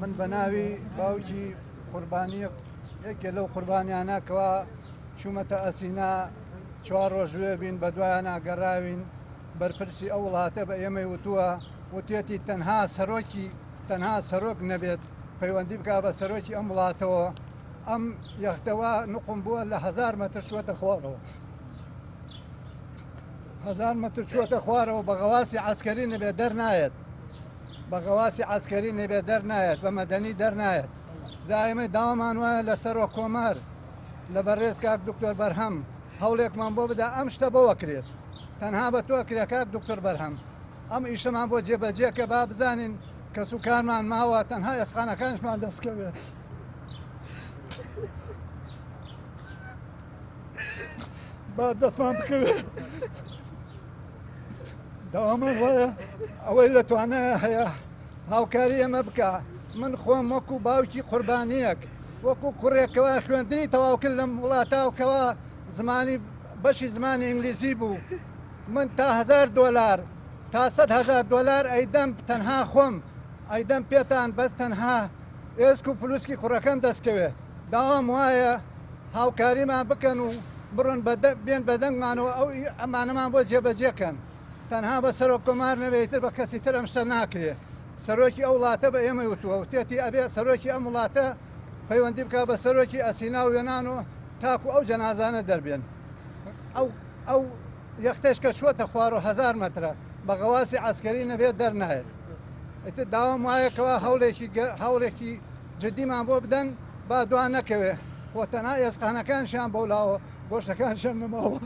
من بە ناوی باوکی قوربانی یەکێ لەو قوربانیانە کەوا چوومەتە ئەسینا 4 ڕۆژوێ بین بە دوایان ئاگەڕاوین بەرپرسی ئەو وڵاتە بە ئێمەی وتووە وتێتی تەنها سەرۆک نەبێت پەیوەندی بکا بە سەرۆکی ئەم وڵاتەوە ئەم یەختەوە نقم بووە لە 1000 مەتر چووەتە خوارەوە 1000 مەتر چووەتە خوارەوە بە غەواسی عەسکەری نەبێت دەرنایەت بە غەواسی عەسکەری نەبێت دەرنایەت بە مەدەنی دەرنایەت جا ئێمە داوامان وایە لە سەرۆک کۆمار لە بەڕێز کاک دکتۆر بەرهەم هەوڵێکمان بۆ بدا ئەم شتە بۆوە کرێت تەنها بە تۆ کرێ کاک دکتۆر بەرهەم ئەم ئیشەمان بۆ جێبەجێ کە با بزانین کە سوکارمان ماوە تەنها ئێسخانەکانشمان دەستکەوێت با دەستمان بکەوێت داوامان وایە ئەوەی لەتوانەیە هەیە هاوکاری ئەمە بکە من خۆم وەکو باوکی قوربانیەک وەکو کوڕێکەوە خوێندنی تەواوکرد لەم وڵاتاوکەوە زمانی بەشی زمانی ئینگلیزی بوو من تا $1000 تا $100,000 ئەیدەم تەنها خۆم ئەیدەم پێتان بەس تەنها ئێسک و پلوسکی کوڕەکەم دەستکەوێ داوام وایە هاوکاریمان بکەن و بڕۆن بێن بەدەنگمانەوە ئەو ئەمانەمان بۆ جێبەجێکەن تەنها بە سەرۆک کۆمار نەبێتتر بە کەسی تر ئەم شتە ناکرێ سەرۆکی ئەو وڵاتە بە ئێمە وتووە وتێتی ئەبێ سەرۆکی ئەم وڵاتە پەیوەندی بکە بە سەرۆکی ئەسینا و وێنانەوە تاکو ئەو جەنازانە دەربێن ئەو یەختەش کە چووەتە خوارەوە 1000 مەترە بە غەواسی عەسکەری نەبێت دەرنایێت ئیتر داوام وایەکەوە هەوڵێکی جدیمان بۆ بدەن با دوان نەکەوێ بۆ تەنها ئێسخانەکانشیان بەولاوە گۆشتەکانشیان نەماوە